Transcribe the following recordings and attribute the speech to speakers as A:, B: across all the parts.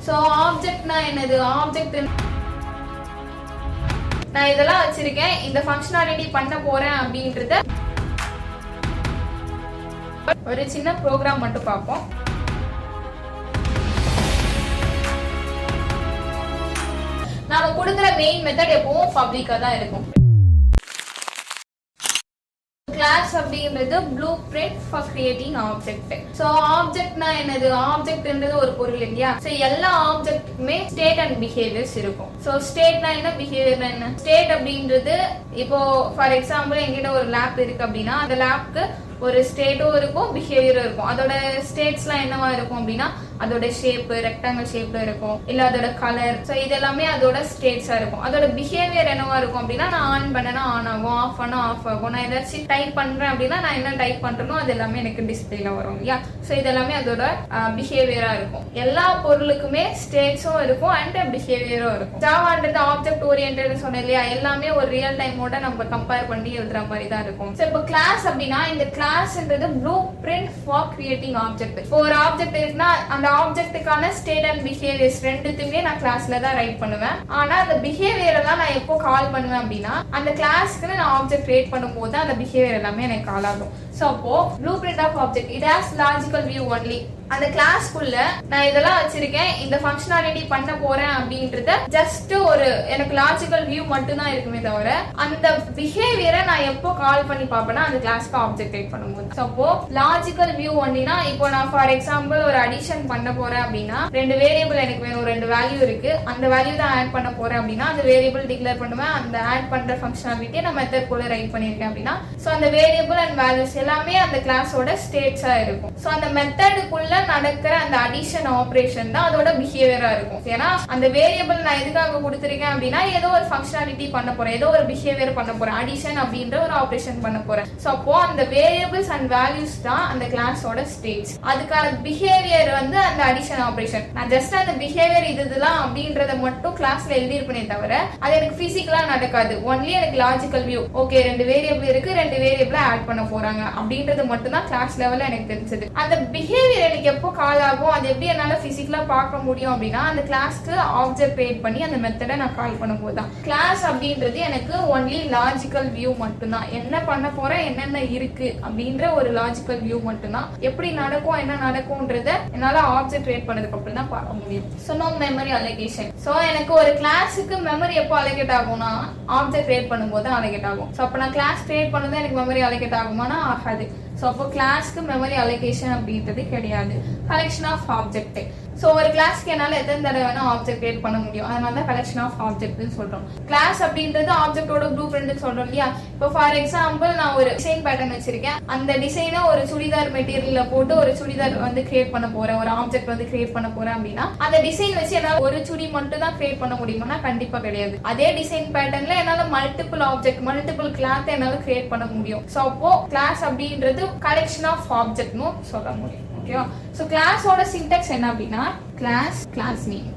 A: So ஆப்ஜெக்ட்னா என்னது? Object நான் இதெல்லாம் வச்சிருக்கேன், இந்த ஃபங்க்ஷனாலிட்டி பண்ண போறேன் அப்படின்றத ஒரு சின்ன ப்ரோக்ராம் மட்டும் பார்ப்போம். நாம கொடுக்குற மெயின் மெத்தட் எப்பவும் பப்ளிக்கா தான் இருக்கும். கிளாஸ் அப்படின்றது blueprint for creating object. So ஆப்ஜெக்ட்னா என்னது? ஆப்ஜெக்ட்ன்றது ஒரு பொருள் இல்லையா? சோ எல்லா ஆப்ஜெக்ட்டுக்குமே ஸ்டேட் அண்ட் பிஹேவியர்ஸ் இருக்கும். சோ ஸ்டேட்னா என்ன, பிஹேவியர்னா என்ன? ஸ்டேட் அப்படின்றது இப்போ ஃபார் எக்ஸாம்பிள் என்கிட்ட ஒரு லேப் இருக்கு அப்படின்னா அந்த லேப்க்கு ஒரு ஸ்டேட்டும் இருக்கும், பிஹேவியரும் இருக்கும். அதோட ஸ்டேட்ஸ்லாம் என்னவா இருக்கும் அப்படின்னா அதோட ஷேப் ரெக்டாங்கிள் ஷேப்ல இருக்கும், இல்ல அதோட கலர். சோ இது எல்லாமே அதோட ஸ்டேட்ஸா இருக்கும். அதோட பிஹேவியர் என்னவா இருக்கும் அப்படின்னா நான் ஆன் பண்ணனா ஆன் ஆகும், ஆஃப் பண்ணா ஆஃப் ஆகும். நான் ஏதாச்சும் டைப் பண்றேன் அப்படின்னா நான் என்ன டைப் பண்றேனோ அது எல்லாமே எனக்கு டிஸ்பிளேல வரும் இல்லையா? சோ இது எல்லாமே அதோட பிஹேவியரா இருக்கும். எல்லா பொருளுக்குமே ஸ்டேட்ஸும் இருக்கும் அண்ட் பிஹேவியரும் இருக்கும். ஜாவான்றது ஆப்ஜெக்ட் ஓரியன்டட் சொன்னேன் இல்லையா? எல்லாமே ஒரு ரியல் டைமோட நம்ம கம்பேர் பண்ணி எழுதுற மாதிரி தான் இருக்கும். சோ இப்போ கிளாஸ் அப்படின்னா இந்த கிளாஸ்ன்றது blueprint for creating object. இப்போ ஒரு ஆப்ஜெக்ட் இருக்குன்னா அந்த ஆப்ஜெக்ட்டுக்கான ஸ்டேட் அண்ட் பிஹேவியர்ஸ் ரெண்டுத்துமே நான் கிளாஸ்ல தான் ரைட் பண்ணுவேன். ஆனா அந்த பிஹேவியர் எல்லாம் நான் எப்போ கால் பண்ணுவேன் அப்படின்னா அந்த கிளாஸ்க்கு நான் ஆப்ஜெக்ட் கிரியேட் பண்ணும்போது அந்த பிஹேவியர் எல்லாமே எனக்கு கால் ஆகும். சோ அப்போ blue print of object it has logical view only. அந்த கிளாஸ்க்குள்ள நான் இதெல்லாம் வச்சிருக்கேன், இந்த ஃபங்க்ஷனாலிட்டி பண்ண போறேன் அப்படின்றத ஜஸ்ட் ஒரு எனக்கு லாஜிக்கல் வியூ மட்டும் தான் இருக்குமே தவிர அந்த பிஹேவியரை நான் எப்போ கால் பண்ணி பாப்பேன்னா அந்த கிளாஸ்க்கு ஆப்ஜெக்ட் கிரியேட் பண்ணும்போது. சோ அப்போ லாஜிக்கல் வியூ ஒன்லினா இப்போ நான் ஃபார் எக்ஸாம்பிள் ஒரு அடிஷன் பண்ண போறேன் அப்படின்னா ரெண்டு வேரியபிள் எனக்கு வேணும், ரெண்டு வேல்யூ இருக்கு, அந்த வேல்யூ தான் ஆட் பண்ண போறேன் அப்படின்னா அந்த வேரியபிள் டிக்ளேர் பண்ணுவேன். அந்த ஆட் பண்ற ஃபங்க்ஷனாலிட்டியை நான் மெத்தட் குள்ள ரைட் பண்ணிருக்கேன் அப்படின்னா சோ அந்த வேரியபிள் அண்ட் வேல்யூஸ் எல்லாமே அந்த கிளாஸோட ஸ்டேட்ஸா இருக்கும். சோ அந்த மெத்தடுக்குள்ள நடக்கிற அந்த அடிஷன் ஆபரேஷன் தான் அதோட பிஹேவியரா இருக்கும். ஏன்னா அந்த வேரியபிள் நான் எதுக்காக கொடுத்திருக்கேன் அப்படின்னா ஏதோ ஒரு ஃபங்க்ஷனாலிட்டி பண்ண போறேன், ஏதோ ஒரு பிஹேவியர் பண்ண போறேன், அடிஷன் அப்படின்ற ஒரு ஆபரேஷன் பண்ண போறேன். சோ அப்போ அந்த வேரியபிள்ஸ் அண்ட் வேல்யூஸ் தான் அந்த கிளாஸோட ஸ்டேட்ஸ். அதுக்கான பிஹேவியர் வந்து அந்த அடிஷன் ஆபரேஷன். நான் ஜஸ்ட் அந்த பிஹேவியர் இதுதான் அப்படின்றத மட்டும் கிளாஸ்ல எழுதி இருப்பேனே தவிர அது எனக்கு பிசிக்கலா நடக்காது. ஒன்லி எனக்கு லாஜிக்கல் வியூ, ஓகே ரெண்டு வேரியபிள் இருக்கு, ரெண்டு வேரியபிள ஆட் பண்ண போறாங்க அப்படின்றது மட்டும் தான் கிளாஸ் லெவல்ல எனக்கு தெரிஞ்சது. அந்த பிஹேவியர் எனக்கு எப்போ கால் ஆகும், அது எப்படி என்னால பிசிக்கலா பார்க்க முடியும் அப்படின்னா அந்த கிளாஸ்க்கு ஆப்ஜெக்ட் கிரியேட் பண்ணி அந்த மெத்தடை நான் கால் பண்ணும்போது தான். கிளாஸ் அப்படின்றது எனக்கு ஒன்லி லாஜிக்கல் வியூ மட்டும்தான். என்ன பண்ண போறேன், என்னென்ன இருக்கு அப்படின்ற ஒரு லாஜிக்கல் வியூ மட்டும்தான். எப்படி நடக்கும், என்ன நடக்கும்ன்றத என்னால ஆப்ஜெக்ட் கிரியேட் பண்ணதுக்கு அப்புறம் தான் பார்க்க முடியும். So no memory allocation. So எனக்கு ஒரு கிளாஸுக்கு மெமரி எப்போ அலோகேட் ஆகும்னா ஆப்ஜெக்ட் கிரியேட் பண்ணும்போது அலோகேட் ஆகும். சோ அப்ப நான் கிளாஸ் கிரியேட் பண்ணது எனக்கு மெமரி அலோகேட் ஆகுமானா ஆகாது. சோ அப்போ கிளாஸ்க்கு மெமரி அலோகேஷன் அப்படின்றது கிடையாது. Collection of object. சோ ஒரு கிளாஸ்க்கு என்னால எத்தனை தடவை வேணா ஆப்ஜெக்ட் கிரியேட் பண்ண முடியும், அதனால தான் கலெக்ஷன் ஆஃப் ஆப்ஜெக்ட்னு சொல்றோம். கிளாஸ் அப்படின்றது ஆப்ஜெக்டோட ப்ளூ பிரிண்ட் சொல்றோம் இல்லையா? இப்போ ஃபார் எக்ஸாம்பிள் நான் ஒரு டிசைன் பேட்டர்ன் வச்சிருக்கேன், அந்த டிசைனை ஒரு சுடிதார் மெட்டீரியல்ல போட்டு ஒரு சுடிதார் வந்து கிரியேட் பண்ண போறேன், ஒரு ஆப்ஜெக்ட் வந்து கிரியேட் பண்ண போறேன் அப்படின்னா அந்த டிசைன் வச்சு என்னால ஒரு சுடி மட்டும் தான் கிரியேட் பண்ண முடியுமானா கண்டிப்பா கிடையாது. அதே டிசைன் பேட்டர்ன்ல என்னால மல்டிபிள் ஆப்ஜெக்ட், மல்டிபிள் கிளாத் என்னால கிரியேட் பண்ண முடியும். சோ அப்போ கிளாஸ் அப்படின்றது கலெக்ஷன் ஆஃப் ஆப்ஜெக்ட்னு சொல்ல முடியும். ஓகேவா? சோ கிளாஸோட சின்டாக்ஸ் என்ன அப்படின்னா கிளாஸ், கிளாஸ் நேம்,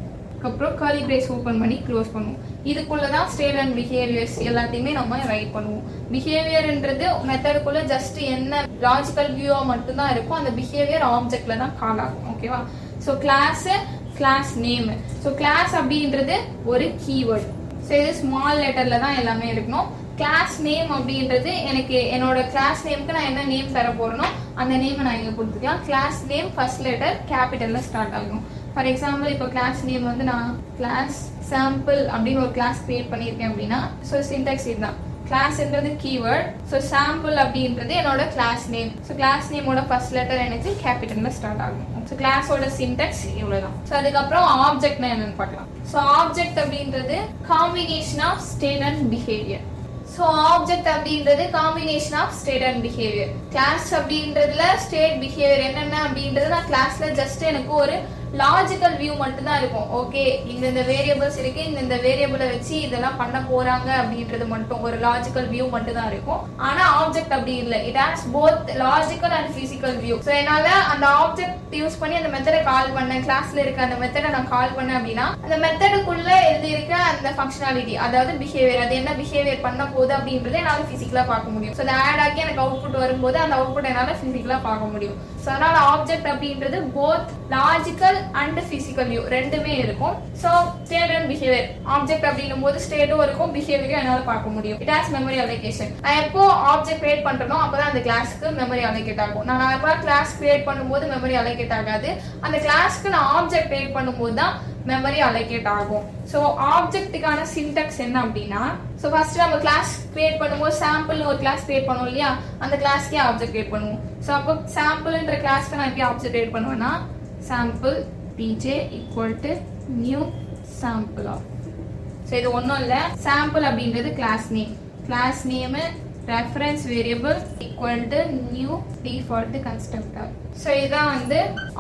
A: அப்புறம் கர்லி பிரேஸ் ஓபன் பண்ணி க்ளோஸ் பண்ணுவோம். இதுக்குள்ளதான் ஸ்டேட் அண்ட் பிஹேவியர்ஸ் எல்லாத்தையுமே நம்ம ரைட் பண்ணுவோம். பிஹேவியர்ன்றது மெத்தடுக்குள்ள ஜஸ்ட் என்ன லாஜிக்கல் வியூவா மட்டும் தான் இருக்கும், அந்த பிஹேவியர் ஆப்ஜெக்ட்ல தான் கால் ஆகும். ஓகேவா? So class, class name. So class அப்படின்றது ஒரு கீவேர்ட். சோ இது ஸ்மால் லெட்டர்ல தான் எல்லாமே இருக்கணும். கிளாஸ் நேம் அப்படின்றது எனக்கு என்னோட கிளாஸ் நேம்க்கு நான் என்ன நேம் தர போறேனோ அந்த நேம் நான் இங்க கொடுத்துக்கலாம். கிளாஸ் நேம் ஃபர்ஸ்ட் லெட்டர் கேபிட்டல்ல ஸ்டார்ட் ஆகும். ஃபார் எக்ஸாம்பிள் இப்போ கிளாஸ் நேம் வந்து நான் கிளாஸ் சாம்பிள் அப்படின்னு ஒரு கிளாஸ் கிரியேட் பண்ணியிருக்கேன் அப்படின்னா ஸோ சின்டாக்ஸ் இதுதான். கிளாஸ்ன்றது கீவேர்ட், ஸோ சாம்பிள் அப்படின்றது என்னோட கிளாஸ் நேம். ஸோ கிளாஸ் நேமோட ஃபர்ஸ்ட் லெட்டர் எனக்கு கேபிட்டல்ல ஸ்டார்ட் ஆகும். ஸோ கிளாஸோட சின்டாக்ஸ் இவ்வளவுதான். ஸோ அதுக்கப்புறம் ஆப்ஜெக்ட்னா என்னன்னு பார்க்கலாம். ஸோ ஆப்ஜெக்ட் அப்படின்றது combination of state and behaviour. So object அப்படின்றது combination of state and behavior. Class அப்படின்றதுல state behavior என்னென்ன அப்படின்றது நான் கிளாஸ்ல ஜஸ்ட் எனக்கு ஒரு லாஜிக்கல் வியூ மட்டும் தான் இருக்கும். ஓகே இந்த வேரியபிள்ஸ் இருக்கு, இந்த வேரியபிளை வச்சு இதெல்லாம் பண்ண போறாங்க அப்படின்றது மட்டும் ஒரு லாஜிக்கல் வியூ மட்டும் தான் இருக்கும். ஆனா ஆப்ஜெக்ட் அப்படி இல்லை, it has both logical and physical view. So என்னால அந்த ஆப்ஜெக்ட் யூஸ் பண்ணி அந்த மெத்தடை கால் பண்ணேன், கிளாஸ்ல இருக்க அந்த மெத்தடை நான் கால் பண்ணேன் அப்படின்னா அந்த மெத்தடுக்குள்ள எழுதி இருக்க அந்த ஃபங்க்ஷனாலிட்டி, அதாவது பிஹேவியர், அது என்ன பிஹேவியர் பண்ண போகுது அப்படின்றத என்னால பிசிக்கலா பார்க்க முடியும். ஸோ அதை ஆட் ஆகி எனக்கு அவுட்புட் வரும்போது அந்த அவுட்புட் என்னால பிசிக்கலா பார்க்க முடியும். ஸோ அதனால ஆப்ஜெக்ட் அப்படின்றது both logical and physical view ரெண்டுமே இருக்கும். So state and behaviour, object அப்படின்னும் போது ஸ்டேட்டும் இருக்கும், பிஹேவியரும் என்னால பார்க்க முடியும். It has memory allocation. நான் எப்போ ஆப்ஜெக்ட் கிரியேட் பண்றனோ அப்பதான் அந்த கிளாஸ்க்கு மெமரி அலோகேட் ஆகும். நான் எப்போ கிளாஸ் கிரியேட் பண்ணும்போது மெமரி அலோகேட் ஆகாது. அந்த கிளாஸ்க்கு நான் ஆப்ஜெக்ட் கிரியேட் பண்ணும்போது தான் மெமரி அலோகேட் ஆகும். ஸோ ஆப்ஜெக்ட்டுக்கான சின்டாக்ஸ் என்ன அப்படின்னா, ஸோ ஃபர்ஸ்ட் நம்ம கிளாஸ் கிரியேட் பண்ணும்போது சாம்பிள் ஒரு கிளாஸ் கிரியேட் பண்ணுவோம் இல்லையா, அந்த கிளாஸ்க்கே ஆப்ஜெக்ட் கிரியேட் பண்ணுவோம். ஸோ அப்போ சாம்பிள்ன்ற கிளாஸ்க்கு நான் எப்படி ஆப்ஜெக்ட் கிரியேட் பண்ணுவேன்னா, சாம்பிள் பிஜே equal to new sample of. So இது ஒன்றும் இல்லை, சாம்பிள் அப்படின்றது class name reference variable equal to new default constructor. So இதுதான் வந்து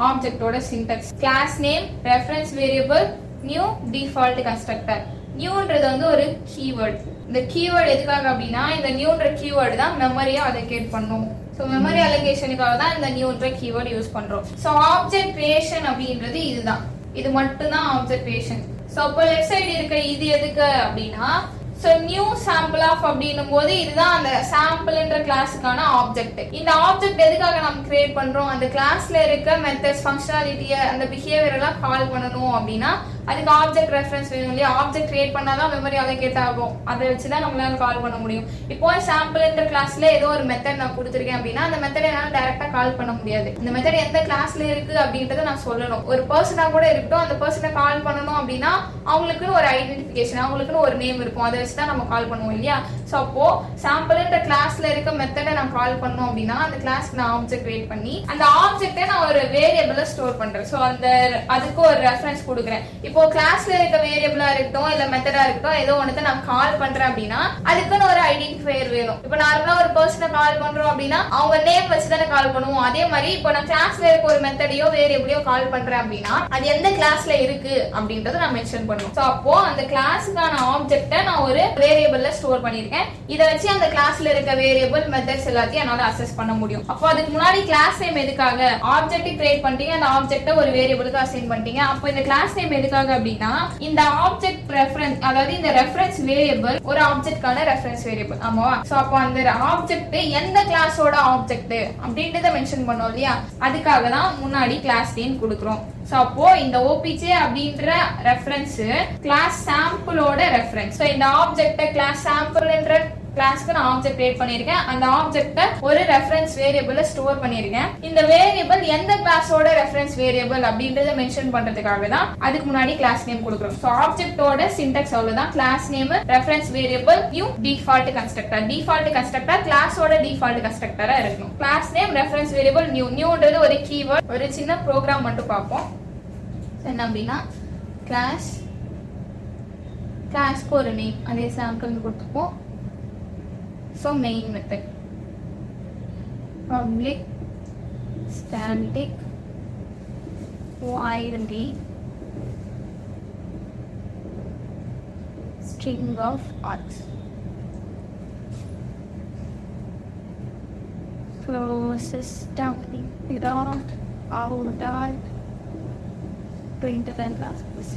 A: ஆப்ஜெக்டோட syntax. Class name reference variable new default constructor. நியூன்றது வந்து ஒரு கீவேர்ட். இந்த கீவேர்ட் எதுக்காக அப்படின்னா, இந்த நியூன்ற கீவேர்டு தான் மெமரியை அலோகேட் பண்ணும். ஸோ மெமரி அலோகேஷனுக்காக தான் இந்த நியூன்ற கீவேர்ட் யூஸ் பண்றோம். ஸோ ஆப்ஜெக்ட் கிரியேஷன் அப்படின்றது இதுதான், இது மட்டும் தான் ஆப்ஜெக்ட் கிரியேஷன். ஸோ அப்போ லெஃப்ட் சைடு இருக்க இது எதுக்கு அப்படின்னா, ஸோ நியூ சாம்பிள் ஆஃப் அப்படின்னும் போது இதுதான் அந்த சாம்பிள்ன்ற கிளாஸுக்கான ஆப்ஜெக்ட். இந்த ஆப்ஜெக்ட் எதுக்காக நம்ம கிரியேட் பண்றோம், அந்த கிளாஸ்ல இருக்க மெத்தட்ஸ், ஃபங்க்ஷனாலிட்டியை, அந்த பிஹேவியர் எல்லாம் கால் பண்ணணும் அப்படின்னா அதுக்கு ஆப்ஜெக்ட் ரெஃபரன்ஸ் வேணும் இல்லையா. ஆப்ஜெக்ட் கிரியேட் பண்ணாதான் மெமரி அலோகேட் ஆகும், அதை வச்சுதான் நம்மளால கால் பண்ண முடியும். இப்போ சாம்பிள்ன்ற கிளாஸ்ல ஏதோ ஒரு மெத்தட் நான் கொடுத்துருக்கேன் அப்படின்னா அந்த மெத்தட் என்னால டைரக்டா கால் பண்ண முடியாது. இந்த மெத்தட் எந்த கிளாஸ்ல இருக்கு அப்படின்றத நான் சொல்லணும். ஒரு பர்சனா கூட இருக்கட்டும், அந்த பர்சனை கால் பண்ணணும் அப்படின்னா அவங்களுக்குன்னு ஒரு ஐடென்டிபிகேஷன், அவங்களுக்குன்னு ஒரு நேம் இருக்கும், அதை வச்சுதான் நம்ம கால் பண்ணுவோம் இல்லையா. ஸோ அப்போ சாம்பிள்ன்ற கிளாஸ்ல இருக்க மெத்தடை நான் கால் பண்ணோம் அப்படின்னா அந்த கிளாஸ்க்கு நான் ஆப்ஜெக்ட் கிரியேட் பண்ணி அந்த ஆப்ஜெக்டை நான் ஒரு வேரியபிள ஸ்டோர் பண்றேன். ஸோ அந்த அதுக்கு ஒரு ரெஃபரன்ஸ் கொடுக்குறேன். இப்போ கிளாஸ்ல இருக்க வேரியபிளா இருக்கட்டும் இல்ல மெத்தடா இருக்கட்டும், ஏதோ ஒன்று நான் கால் பண்றேன் அப்படின்னா அதுக்குன்னு ஒரு ஐடென்டிஃபையர் வேணும். இப்போ நார்மலா ஒரு பர்சனை கால் பண்றோம் அப்படின்னா அவங்க நேம் வச்சு தானே கால் பண்ணுவோம். அதே மாதிரி இப்போ நான் கிளாஸ்ல இருக்க ஒரு மெத்தடையோ வேரியபிளையோ கால் பண்றேன் அப்படின்னா அது எந்த கிளாஸ்ல இருக்கு அப்படின்றத நான் மென்ஷன் பண்ணுவோம். ஸோ அப்போ அந்த கிளாஸுக்கான ஆப்ஜெக்டை நான் ஒரு வேரியபிள்ல ஸ்டோர் பண்ணிருக்கேன். இதை வச்சு அந்த கிளாஸ்ல இருக்க வேரியபிள் மெத்தட்ஸ் எல்லாத்தையும் என்னால அசஸ் பண்ண முடியும். அப்போ அதுக்கு முன்னாடி கிளாஸ் நேம் எதுக்காக, ஆப்ஜெக்ட் கிரியேட் பண்ணிட்டீங்க, அந்த ஆப்ஜெக்ட ஒரு வேரியபிளுக்கு அசைன் பண்ணிட்டீங்க. அப்போ இந்த கிளாஸ் நேம் எதுக்காக அப்படின்னா இந்த ஆப்ஜெக்ட் ரெஃபரன்ஸ், அதாவது இந்த ரெஃபரன்ஸ் வேரியபிள் ஒரு ஆப்ஜெக்ட்கான ரெஃபரன்ஸ் வேரியபிள். ஆமாவா. சோ அப்போ அந்த ஆப்ஜெக்ட் எந்த கிளாஸோட ஆப்ஜெக்ட் அப்படின்றத மென்ஷன் பண்ணோம் இல்லையா, அதுக்காக தான் முன்னாடி கிளாஸ் நேம் கொடுக்குறோம். சோ அப்போ இந்த ஓபிஜே அப்படின்ற ரெஃபரன்ஸ் கிளாஸ் சாம்பிளோட ரெஃபரன்ஸ். சோ இந்த ஆப்ஜெக்ட் கிளாஸ் சாம்பிள்ன்ற கிளாஸ்க்கு நான் ஆப்ஜெக்ட் கிரியேட் பண்ணிருக்கேன். அந்த ஆப்ஜெக்ட ஒரு ரெஃபரன்ஸ் வேரியபிள்ல ஸ்டோர் பண்ணிருக்கேன். இந்த வேரியபிள் எந்த கிளாஸோட ரெஃபரன்ஸ் வேரியபிள் அப்படின்றத மென்ஷன் பண்றதுக்காக தான் அதுக்கு முன்னாடி கிளாஸ் நேம் கொடுக்குறோம். சோ ஆப்ஜெக்ட்டோட சின்டாக்ஸ் அவ்வளவுதான். Class name, reference variable, new default constructor. Default constructor கிளாஸோட டிஃபால்ட் கன்ஸ்ட்ரக்டரா இருக்கணும். Class name, reference variable, new. நியூன்றது ஒரு கீவேர்ட். ஒரு சின்ன ப்ரோக்ராம் மட்டும் பார்ப்போம். என்ன அப்படின்னா கிளாஸ்க்கு ஒரு நேம், அதே sample கொடுத்துப்போம். So main method, public static void string of args. So system dot out dot printer and classes.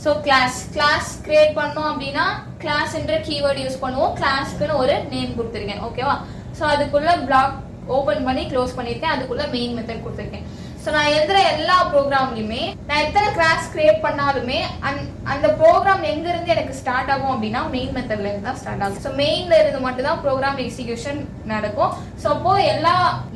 A: So class create பண்ணோம் அப்படின்னா கிளாஸ் என்ற கீவேர்ட் யூஸ் பண்ணுவோம். கிளாஸ்க்குன்னு ஒரு நேம் கொடுத்துருக்கேன். ஓகேவா. சோ அதுக்குள்ள பிளாக் ஓபன் பண்ணி க்ளோஸ் பண்ணிருக்கேன். அதுக்குள்ள மெயின் மெத்தட் கொடுத்துருக்கேன். சோ நான் எழுதுற எல்லா ப்ரோக்ராம்லயுமே நான் எத்தனை கிளாஸ் கிரியேட் பண்ணாலுமே அந்த ப்ரோக்ராம் எங்க இருந்து எனக்கு ஸ்டார்ட் ஆகும் அப்படின்னா மெயின் மெத்தட்ல இருந்து தான் ஸ்டார்ட் ஆகும். சோ மெயின்ல இருந்து மட்டும் தான் ப்ரோக்ராம் எக்ஸிகியூஷன் நடக்கும். சோ அப்போ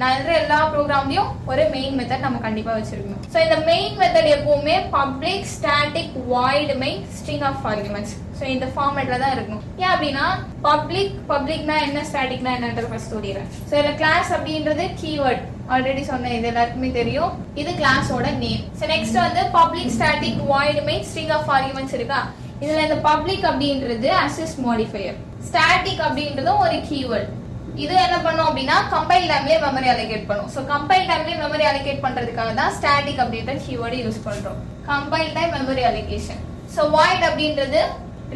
A: நான் எழுதுற எல்லா ப்ரோக்ராம்லயும் ஒரு மெயின் மெத்தட் நம்ம கண்டிப்பா வச்சிருக்கணும். சோ இந்த மெயின் மெத்தட் எப்பவுமே public static void main string of arguments. So இந்த ஃபார்மேட்ல தான் இருக்கணும். ஏன் அப்படின்னா பப்ளிக்னா என்ன, ஸ்டாட்டிக்னா என்னன்றது ஃபர்ஸ்ட் சொல்லிடுறேன். சோ இதுல கிளாஸ் அப்படின்றது கீவேர்ட், ஆல்ரெடி சொன்னேன், இது எல்லாருக்குமே தெரியும். இது கிளாஸோட நேம். சோ நெக்ஸ்ட் வந்து public static void main string of arguments இருக்கா. இதுல இந்த பப்ளிக் அப்படின்றது அசிஸ்ட் மாடிஃபையர், ஸ்டாட்டிக் அப்படின்றதும் ஒரு கீவேர்ட். இது என்ன பண்ணும் அப்படின்னா கம்பைல் டைம்லயே மெமரி அலோகேட் பண்ணும். சோ கம்பைல் டைம்லயே மெமரி அலோகேட் பண்றதுக்காக தான் ஸ்டாட்டிக் அப்படின்ற கீவேர்ட் யூஸ் பண்றோம். Compile time memory allocation. So void அப்படின்றது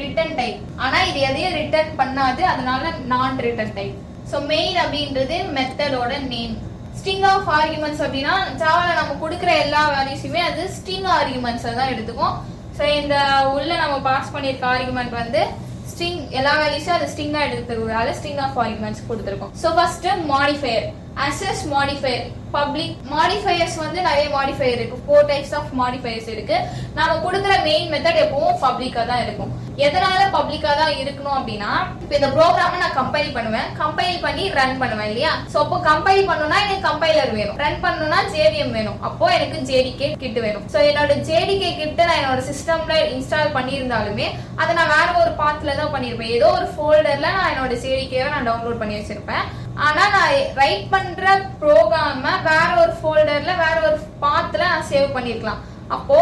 A: ரிட்டர்ன் டைப், ஆனா இது எதையும் ரிட்டர்ன் பண்ணாது, அதனால நான் ரிட்டர்ன் டைப். ஸோ மெயின் அப்படின்றது மெத்தடோட நேம். ஸ்ட்ரிங் ஆஃப் ஆர்குமெண்ட்ஸ் அப்படின்னா ஜாவால நம்ம கொடுக்குற எல்லா வேல்யூஸுமே அது ஸ்ட்ரிங் ஆர்குமெண்ட்ஸ் தான் எடுத்துக்கும். ஸோ இந்த உள்ள நம்ம பாஸ் பண்ணியிருக்க ஆர்குமெண்ட் வந்து ஸ்ட்ரிங், எல்லா வேல்யூஸும் அது ஸ்ட்ரிங்கா எடுத்துக்கிறதால ஸ்ட்ரிங் ஆஃப் ஆர்குமெண்ட்ஸ் கொடுத்துருக்கோம். So first modifier, access modifier, public. Modifiers வந்து நிறைய மாடிஃபையர் இருக்கு, 4 டைப்ஸ் ஆஃப் மாடிஃபையர்ஸ் இருக்கு. நாம கொடுக்குற மெயின் மெத்தட் எப்பவும் பப்ளிக்கா தான் இருக்கும். எதனால பப்ளிக்கா தான் இருக்கணும் அப்படின்னா, இப்போ இந்த ப்ரோக்ராமை நான் கம்பைல் பண்ணுவேன், கம்பைல் பண்ணி ரன் பண்ணுவேன் இல்லையா. ஸோ அப்போ கம்பைல் பண்ணணும்னா எனக்கு கம்பைலர் வேணும், ரன் பண்ணணும்னா JVM வேணும், அப்போ எனக்கு JDK கிட் வேணும். ஸோ என்னோட JDK கிட் நான் என்னோட சிஸ்டம்ல இன்ஸ்டால் பண்ணியிருந்தாலுமே அதை நான் வேற ஒரு பாத்துல தான் பண்ணியிருப்பேன். ஏதோ ஒரு ஃபோல்டர்ல நான் என்னோட JDK-வை நான் டவுன்லோட் பண்ணி வச்சிருப்பேன். ஆனா நான் ரைட் பண்ற ப்ரோக்ராம வேற ஒரு ஃபோல்டர்ல வேற ஒரு பாத்துல நான் சேவ் பண்ணிருக்கலாம். அப்போ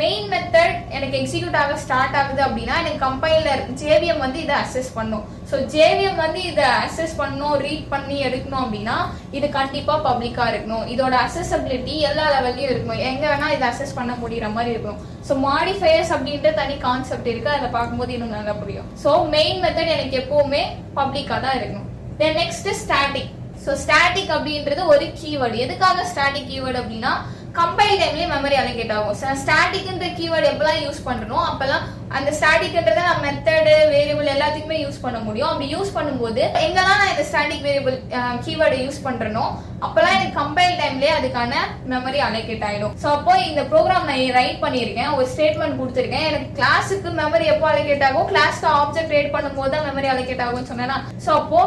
A: மெயின் மெத்தட் எனக்கு எக்ஸிக்யூட் ஆக ஸ்டார்ட் ஆகுது அப்படின்னா எனக்கு கம்பைலர் JVM வந்து இதை அசஸ் பண்ணும். ஸோ JVM வந்து இதை அசஸ் பண்ணணும், ரீட் பண்ணி எடுக்கணும் அப்படின்னா இது கண்டிப்பா பப்ளிக்கா இருக்கணும். இதோட அசஸபிலிட்டி எல்லா லெவல்லையும் இருக்கணும், எங்க வேணா இதை அசஸ் பண்ண முடியற மாதிரி இருக்கணும். ஸோ மாடிஃபையர்ஸ் அப்படின்ற தனி கான்செப்ட் இருக்கு, அதை பார்க்கும்போது இன்னும் நல்லா புரியும். ஸோ மெயின் மெத்தட் எனக்கு எப்பவுமே பப்ளிக்கா தான் இருக்கணும். Then next static. So static அப்படின்றது ஒரு கீவேர்டு. எதுக்காக ஸ்டாட்டிக் கீவேர்டு அப்படின்னா கம்பைல் டைம்லயே மெமரி அலோகேட் ஆகும். ஸ்டாட்டிக்ன்ற கீவேர்டு எப்பெல்லாம் யூஸ் பண்றோம் அப்பெல்லாம் அந்த ஸ்டாட்டிக்ன்றத நான் மெத்தட், வேரியபிள் எல்லாத்துக்குமே யூஸ் பண்ண முடியும். அப்படி யூஸ் பண்ணும்போது எங்கெல்லாம் நான் இந்த ஸ்டாட்டிக் வேரியபிள் கீவேர்டை யூஸ் பண்றேனோ அப்பெல்லாம் எனக்கு கம்பைல் டைம்லயே அதுக்கான மெமரி அலோகேட் ஆயிடும். ஸோ அப்போ இந்த ப்ரோக்ராம் நான் ரைட் பண்ணியிருக்கேன், ஒரு ஸ்டேட்மெண்ட் கொடுத்துருக்கேன். எனக்கு கிளாஸுக்கு மெமரி எப்போ அலோகேட் ஆகும், கிளாஸ்க்கு ஆப்ஜெக்ட் கிரியேட் பண்ணும்போது தான் மெமரி அலோகேட் ஆகும்னு சொன்னேன்னா. ஸோ அப்போ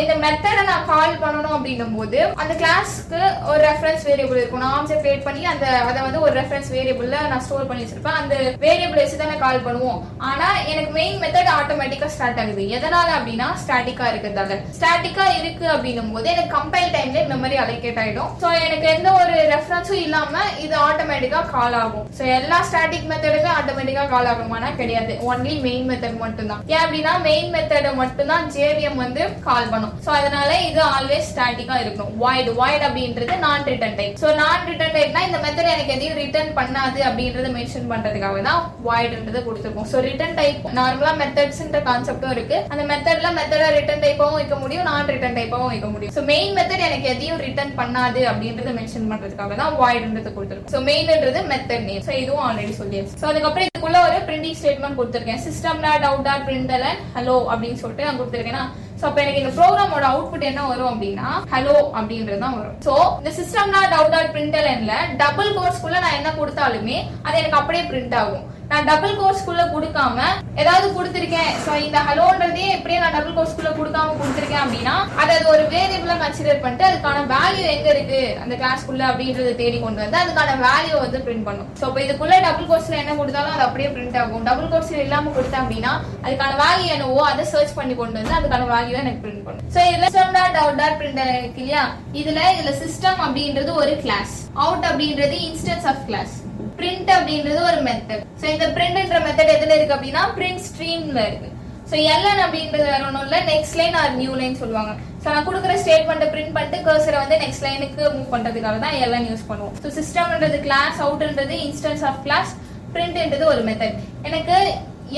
A: இந்த மெத்தடை நான் கால் பண்ணணும் அப்படின்னும் போது அந்த கிளாஸ்க்கு ஒரு ரெஃபரன்ஸ் வேரியபிள் இருக்கும். நான் ஆப்ஜெக்ட் கிரியேட் பண்ணி அதை வந்து ஒரு ரெஃபரன்ஸ் வேரியபிள்ல நான் ஸ்டோர் பண்ணி வச்சிருப்பேன். அந்த வேரியபிள் வச்சு தான் கால் பண்ணுவோம். ஆனா எனக்கு மெயின் மெத்தட் ஆட்டோமேட்டிக்கா ஸ்டார்ட் ஆகுது. எதனால அப்படின்னா ஸ்டாட்டிக்கா இருக்கிறதால. ஸ்டாட்டிக்கா இருக்கு அப்படின்னும் போது எனக்கு கம்பைல் டைம்ல மெமரி அலோகேட் ஆயிடும். சோ எனக்கு எந்த ஒரு ரெஃபரன்ஸும் இல்லாம இது ஆட்டோமேட்டிக்கா கால் ஆகும். சோ எல்லா ஸ்டாட்டிக் மெத்தடுமே ஆட்டோமேட்டிக்கா கால் ஆகுமானா கிடையாது, ஒன்லி மெயின் மெத்தட் மட்டும் தான். ஏன் அப்படின்னா மெயின் மெத்தட் மட்டும் தான் JVM வந்து கால் பண்ணும். சோ அதனால இது ஆல்வேஸ் ஸ்டாட்டிக்கா இருக்கணும். வாய்ட் அப்படின்றது நான் ரிட்டர்ன் டைப். சோ நான் ரிட்டர்ன் டைப்னா இந்த மெத்தட் எனக்கு எதையும் ரிட்டர்ன் பண்ணாது அப்படின்றத மென்ஷன் பண்றதுக்காக தான் வாய்ட்ன்றதை கொடுத்துருக்கோம். சோ ரிட்டர்ன் டைப் நார்மலா மெத்தட்ஸ்ன்ற கான்செப்டும் இருக்கு. அந்த மெத்தட்ல மெத்தட ரிட்டர்ன் டைப்பாவும் வைக்க முடியும், நான் ரிட்டர்ன் டைப்பாவும் வைக்க முடியும். சோ மெயின் மெத்தட் எனக்கு எதையும் ரிட்டர்ன் பண்ணாது அப்படின்றத மென்ஷன் பண்றதுக்காக தான் வாய்ட்ன்றதை கொடுத்துருக்கோம். சோ மெயின்ன்றது மெத்தட் நேம். சோ இதுவும் ஆல்ரெடி சொல்லியாச்சு. சோ அதுக்கப்புறம் இதுக்குள்ள ஒரு பிரிண்டிங் ஸ்டேட்மெண்ட் கொடுத்திருக்கேன். system.out.println hello அப்படின்னு சொல்லிட்டு நான் கொடுத்திருக்கேன்னா, சோ அப்ப எனக்கு இந்த ப்ரோக்ராமோட அவுட்புட் என்ன வரும் அப்படின்னா ஹலோ அப்படின்றது தான் வரும். சோ இந்த system.out.printlnல டபுள் கோர்ஸ்க்குள்ள நான் என்ன கொடுத்தாலுமே அது எனக்கு அப்படியே பிரிண்ட் ஆகும். நான் டபுள் கோர்ஸ்க்குள்ள கொடுக்காம ஏதாவது கொடுத்திருக்கேன், சோ இந்த ஹலோன்றதே எப்படியே நான் டபுள் கோர்ஸ்க்குள்ள கொடுக்காம கொடுத்திருக்கேன் அப்படின்னா அது ஒரு வேரியபிளா கன்சிடர் பண்ணிட்டு அதுக்கான வேல்யூ எங்க இருக்கு அந்த கிளாஸ்க்குள்ள அப்படின்றத தேடி கொண்டு வந்து அதுக்கான வேல்யூ வந்து பிரிண்ட் பண்ணும். சோ இப்போ இதுக்குள்ள டபுள் கோர்ஸ்ல என்ன கொடுத்தாலும் அது அப்படியே பிரிண்ட் ஆகும். டபுள் கோர்ஸ்ல இல்லாம கொடுத்தேன் அப்படின்னா அதுக்கான வேல்யூ என்னவோ அதை சர்ச் பண்ணி கொண்டு வந்து அதுக்கான வேல்யூ எனக்கு பிரிண்ட் பண்ணும். சோ இதுல system.out.println இருக்கு இல்லையா, இதுல சிஸ்டம் அப்படின்றது ஒரு கிளாஸ், அவுட் அப்படின்றது இன்ஸ்டன்ஸ் ஆஃப் கிளாஸ், print அப்படின்றது ஒரு மெத்தட். சோ இந்த printன்ற மெத்தட் எதுல இருக்கு அப்படின்னா print streamல இருக்கு. சோ ln அப்படின்றது வேற ஒண்ணும் இல்ல, next line or new line சொல்லுவாங்க. சோ நான் கொடுக்குற ஸ்டேட்மென்ட் பிரிண்ட் பண்ணிட்டு கர்சரை வந்து நெக்ஸ்ட் லைனுக்கு மூவ் பண்றதுக்காக தான் ln யூஸ் பண்ணுவோம். சோ சிஸ்டம்ன்றது கிளாஸ், அவுட்ன்றது இன்ஸ்டன்ஸ் ஆஃப் கிளாஸ், printன்றது ஒரு மெத்தட். எனக்கு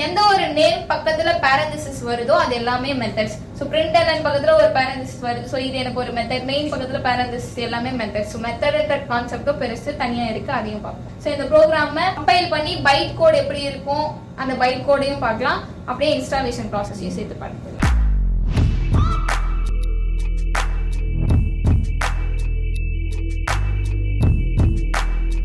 A: எந்த ஒரு நேம் பக்கத்துல parenthesis வருதோ அது எல்லாமே மெத்தட்ஸ். சோ println பக்கத்துல ஒரு parenthesis வருது, சோ இது எனக்கு ஒரு மெத்தட். மெயின் பக்கத்துல parenthesis எல்லாமே மெத்தட். சோ மெத்தட்ன்ற கான்செப்ட் பெருசு தனியா இருக்கு, அதையும் பார்ப்போம். சோ இந்த ப்ரோக்ராமை கம்பைல் பண்ணி பைட் கோட் எப்படி இருக்கும் அந்த பைட் கோடையும் பார்க்கலாம், அப்படியே இன்ஸ்டாலேஷன் ப்ராசஸையும் சேர்த்து பார்க்கலாம்.